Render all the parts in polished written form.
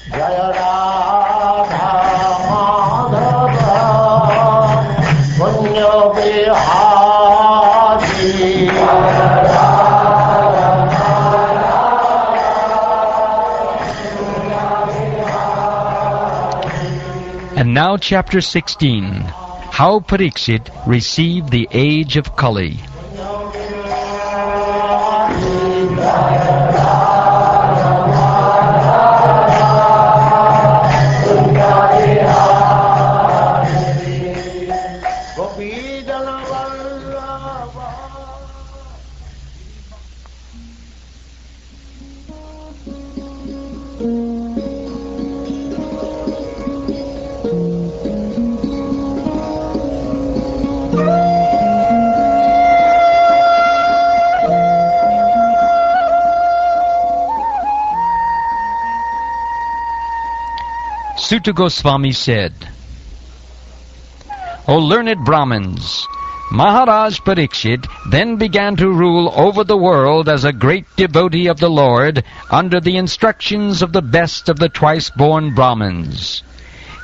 Jaya Radha Madhava Punya Vihari. And now chapter 16, how Pariksit received the age of Kali. Suta Goswami said, O learned Brahmins, Maharaj Pariksit then began to rule over the world as a great devotee of the Lord under the instructions of the best of the twice-born Brahmins.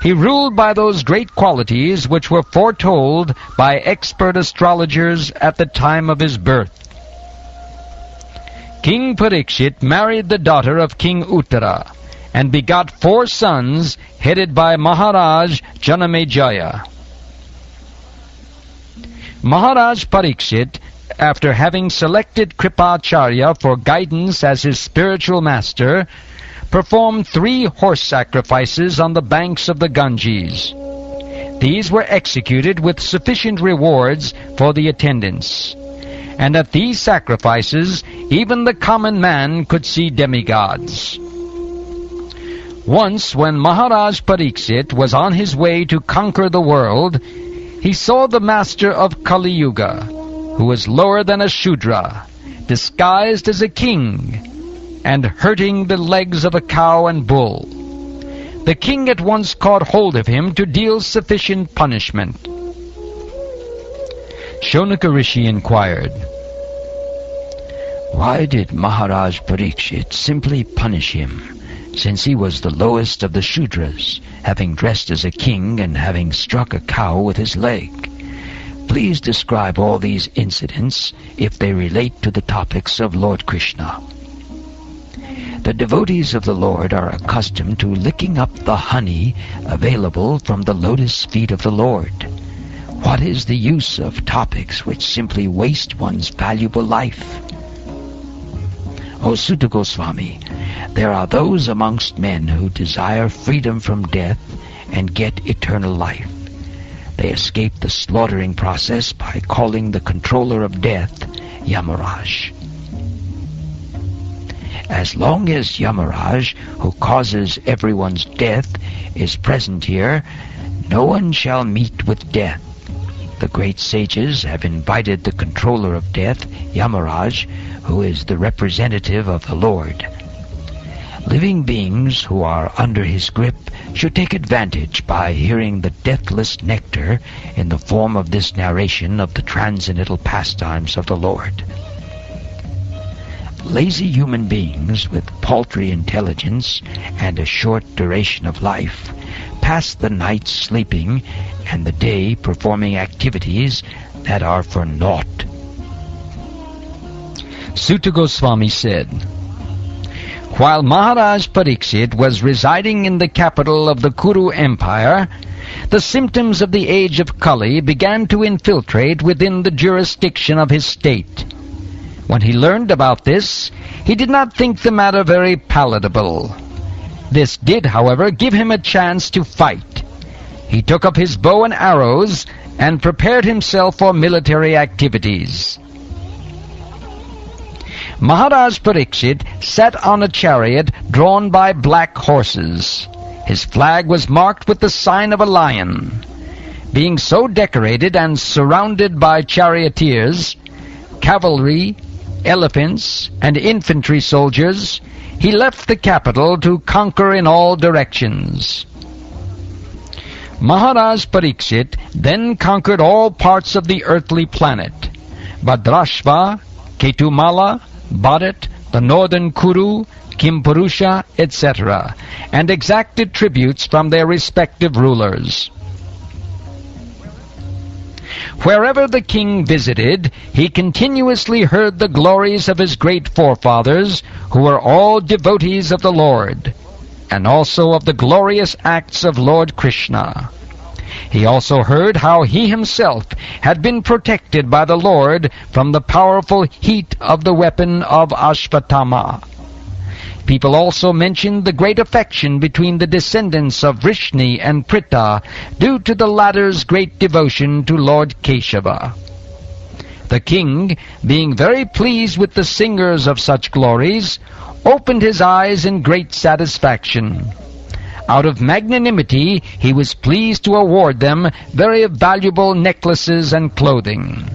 He ruled by those great qualities which were foretold by expert astrologers at the time of his birth. King Pariksit married the daughter of King Uttara and begot 4 sons headed by Maharaj Janamejaya. Maharaj Pariksit, after having selected Kripacharya for guidance as his spiritual master, performed 3 horse sacrifices on the banks of the Ganges. These were executed with sufficient rewards for the attendants. And at these sacrifices, even the common man could see demigods. Once, when Maharaj Pariksit was on his way to conquer the world, he saw the master of Kali Yuga, who was lower than a Shudra, disguised as a king, and hurting the legs of a cow and bull. The king at once caught hold of him to deal sufficient punishment. Shonaka Rishi inquired, Why did Maharaj Pariksit simply punish him, since he was the lowest of the Shudras, having dressed as a king and having struck a cow with his leg? Please describe all these incidents if they relate to the topics of Lord Krishna. The devotees of the Lord are accustomed to licking up the honey available from the lotus feet of the Lord. What is the use of topics which simply waste one's valuable life? O Suta Goswami, there are those amongst men who desire freedom from death and get eternal life. They escape the slaughtering process by calling the controller of death Yamaraj. As long as Yamaraj, who causes everyone's death, is present here, no one shall meet with death. The great sages have invited the controller of death, Yamaraj, who is the representative of the Lord. Living beings who are under his grip should take advantage by hearing the deathless nectar in the form of this narration of the transcendental pastimes of the Lord. Lazy human beings with paltry intelligence and a short duration of life pass the night sleeping and the day performing activities that are for naught. Suta Goswami said, While Maharaj Pariksit was residing in the capital of the Kuru Empire, the symptoms of the age of Kali began to infiltrate within the jurisdiction of his state. When he learned about this, he did not think the matter very palatable. This did, however, give him a chance to fight. He took up his bow and arrows and prepared himself for military activities. Maharaj Pariksit sat on a chariot drawn by black horses. His flag was marked with the sign of a lion. Being so decorated and surrounded by charioteers, cavalry, elephants, and infantry soldiers, he left the capital to conquer in all directions. Maharaj Pariksit then conquered all parts of the earthly planet: Bhadrashva, Ketumala, Bharat, the northern Kuru, Kimpurusha, etc., and exacted tributes from their respective rulers. Wherever the king visited, he continuously heard the glories of his great forefathers, who were all devotees of the Lord, and also of the glorious acts of Lord Krishna. He also heard how he himself had been protected by the Lord from the powerful heat of the weapon of Ashvatthama. People also mentioned the great affection between the descendants of Vrishni and Pritha due to the latter's great devotion to Lord Keshava. The king, being very pleased with the singers of such glories, opened his eyes in great satisfaction. Out of magnanimity, he was pleased to award them very valuable necklaces and clothing.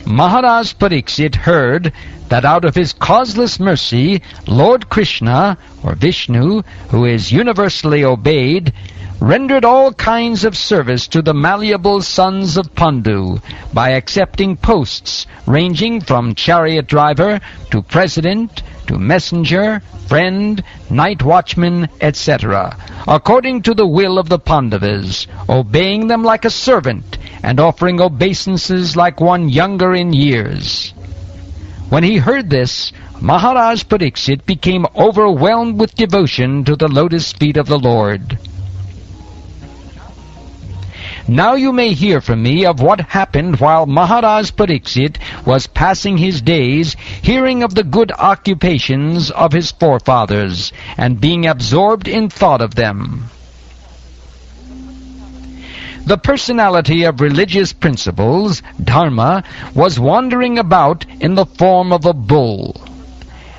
Maharaj Pariksit heard that out of his causeless mercy, Lord Krishna, or Vishnu, who is universally obeyed, rendered all kinds of service to the malleable sons of Pandu by accepting posts ranging from chariot driver to president to messenger, friend, night watchman, etc., according to the will of the Pandavas, obeying them like a servant and offering obeisances like one younger in years. When he heard this, Maharaj Pariksit became overwhelmed with devotion to the lotus feet of the Lord. Now you may hear from me of what happened while Maharaj Pariksit was passing his days hearing of the good occupations of his forefathers and being absorbed in thought of them. The personality of religious principles, Dharma, was wandering about in the form of a bull.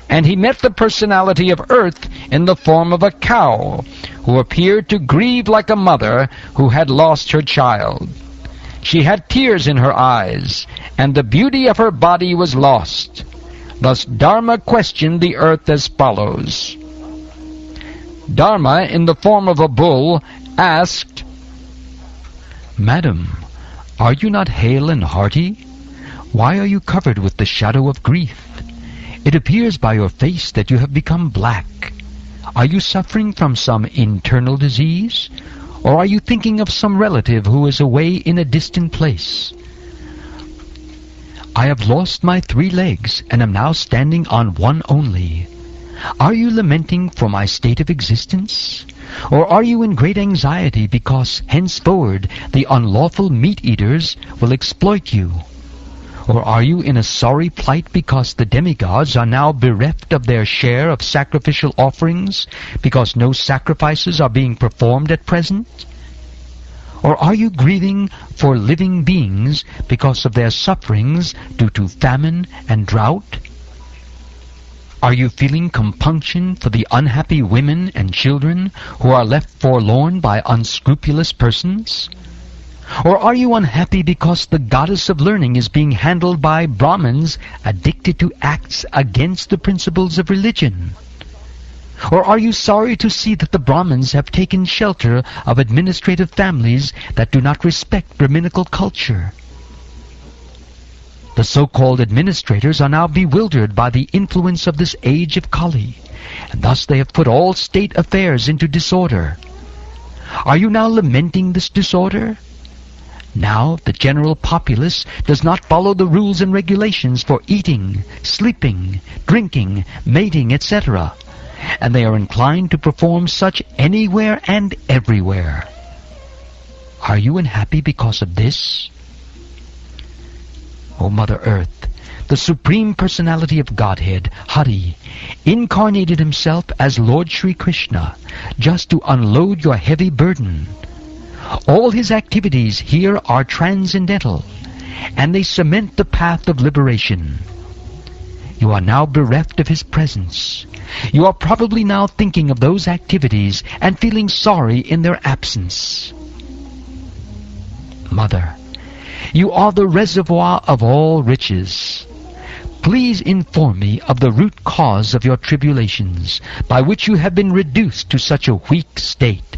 And he met the personality of earth in the form of a cow, who appeared to grieve like a mother who had lost her child. She had tears in her eyes, and the beauty of her body was lost. Thus Dharma questioned the earth as follows. Dharma, in the form of a bull, asked, "Madam, are you not hale and hearty? Why are you covered with the shadow of grief? It appears by your face that you have become black. Are you suffering from some internal disease? Or are you thinking of some relative who is away in a distant place? I have lost my 3 legs and am now standing on one only. Are you lamenting for my state of existence? Or are you in great anxiety because henceforward the unlawful meat-eaters will exploit you? Or are you in a sorry plight because the demigods are now bereft of their share of sacrificial offerings, because no sacrifices are being performed at present? Or are you grieving for living beings because of their sufferings due to famine and drought? Are you feeling compunction for the unhappy women and children who are left forlorn by unscrupulous persons? Or are you unhappy because the goddess of learning is being handled by Brahmins addicted to acts against the principles of religion? Or are you sorry to see that the Brahmins have taken shelter of administrative families that do not respect Brahminical culture? The so-called administrators are now bewildered by the influence of this age of Kali, and thus they have put all state affairs into disorder. Are you now lamenting this disorder? Now the general populace does not follow the rules and regulations for eating, sleeping, drinking, mating, etc., and they are inclined to perform such anywhere and everywhere. Are you unhappy because of this? O Mother Earth, the Supreme Personality of Godhead, Hari, incarnated himself as Lord Shri Krishna just to unload your heavy burden. All his activities here are transcendental, and they cement the path of liberation. You are now bereft of his presence. You are probably now thinking of those activities and feeling sorry in their absence. Mother, you are the reservoir of all riches. Please inform me of the root cause of your tribulations, by which you have been reduced to such a weak state.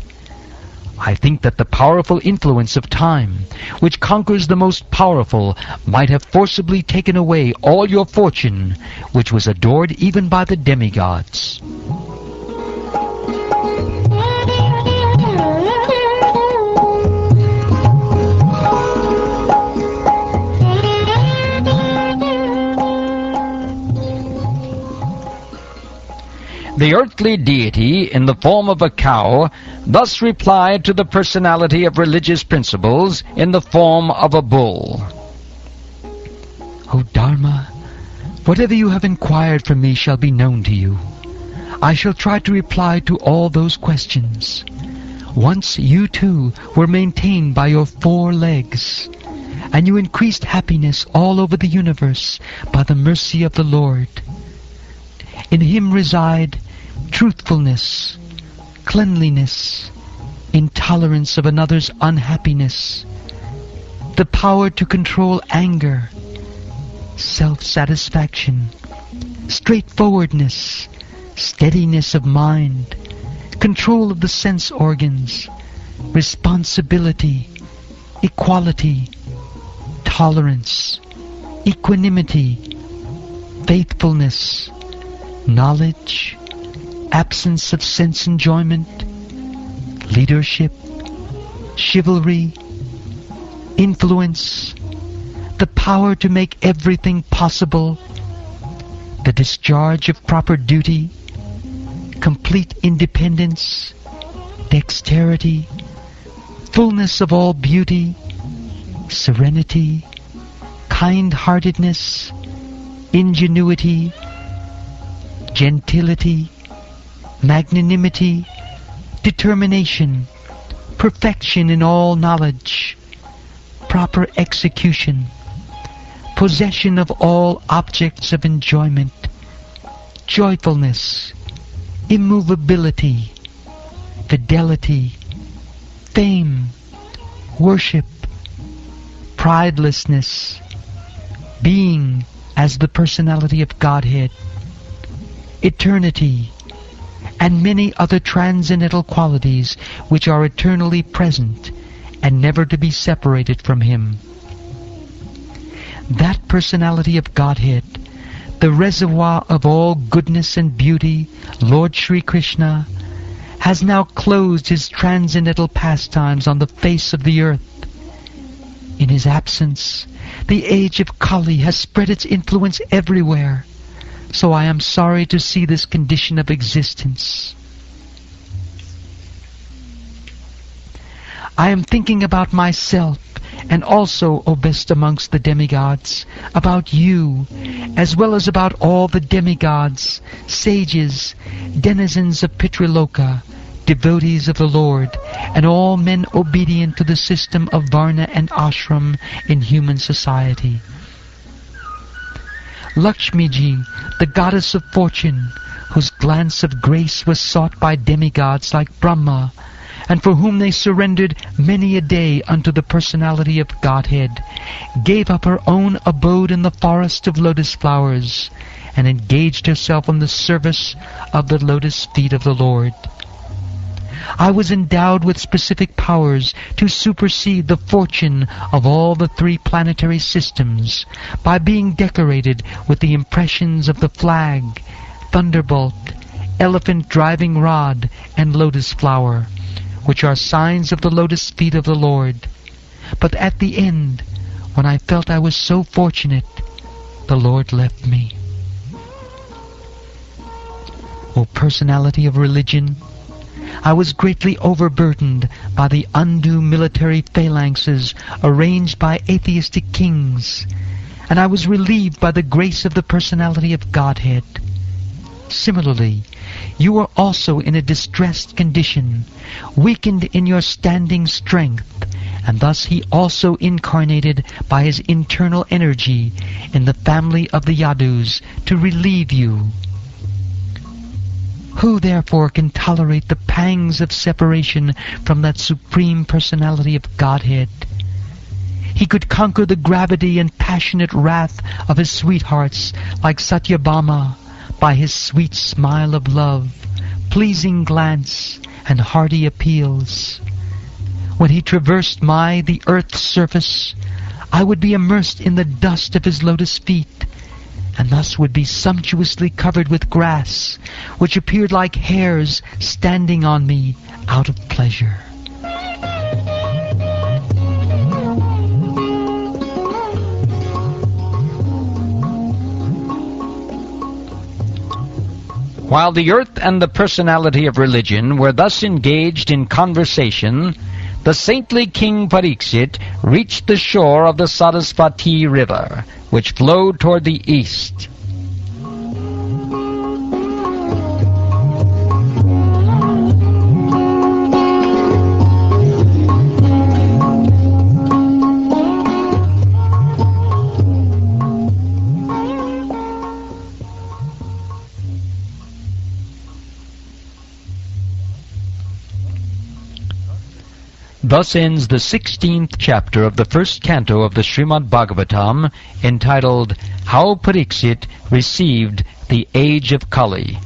I think that the powerful influence of time, which conquers the most powerful, might have forcibly taken away all your fortune, which was adored even by the demigods. The earthly deity, in the form of a cow, thus replied to the personality of religious principles in the form of a bull. O Dharma, whatever you have inquired from me shall be known to you. I shall try to reply to all those questions. Once you too were maintained by your 4 legs, and you increased happiness all over the universe by the mercy of the Lord. In him reside truthfulness, cleanliness, intolerance of another's unhappiness, the power to control anger, self-satisfaction, straightforwardness, steadiness of mind, control of the sense organs, responsibility, equality, tolerance, equanimity, faithfulness, knowledge, absence of sense enjoyment, leadership, chivalry, influence, the power to make everything possible, the discharge of proper duty, complete independence, dexterity, fullness of all beauty, serenity, kind-heartedness, ingenuity, gentility, magnanimity, determination, perfection in all knowledge, proper execution, possession of all objects of enjoyment, joyfulness, immovability, fidelity, fame, worship, pridelessness, being as the personality of Godhead, eternity, and many other transcendental qualities which are eternally present and never to be separated from him. That personality of Godhead, the reservoir of all goodness and beauty, Lord Sri Krishna, has now closed his transcendental pastimes on the face of the earth. In his absence, the age of Kali has spread its influence everywhere. So I am sorry to see this condition of existence. I am thinking about myself, and also, O best amongst the demigods, about you, as well as about all the demigods, sages, denizens of Pitriloka, devotees of the Lord, and all men obedient to the system of Varna and Ashram in human society. Lakshmiji, the goddess of fortune, whose glance of grace was sought by demigods like Brahma, and for whom they surrendered many a day unto the personality of Godhead, gave up her own abode in the forest of lotus flowers, and engaged herself in the service of the lotus feet of the Lord. I was endowed with specific powers to supersede the fortune of all the 3 planetary systems by being decorated with the impressions of the flag, thunderbolt, elephant driving rod, and lotus flower, which are signs of the lotus feet of the Lord. But at the end, when I felt I was so fortunate, the Lord left me. O personality of religion, I was greatly overburdened by the undue military phalanxes arranged by atheistic kings, and I was relieved by the grace of the personality of Godhead. Similarly, you are also in a distressed condition, weakened in your standing strength, and thus he also incarnated by his internal energy in the family of the Yadus to relieve you. Who therefore can tolerate the pangs of separation from that supreme personality of Godhead? He could conquer the gravity and passionate wrath of his sweethearts like Satyabhama by his sweet smile of love, pleasing glance, and hearty appeals. When he traversed the earth's surface, I would be immersed in the dust of his lotus feet, and thus would be sumptuously covered with grass, which appeared like hairs standing on me out of pleasure. While the earth and the personality of religion were thus engaged in conversation, the saintly King Pariksit reached the shore of the Sarasvati river, which flowed toward the east. Thus ends the 16th chapter of the first canto of the Śrīmad-Bhāgavatam, entitled, How Pariksit Received the Age of Kali.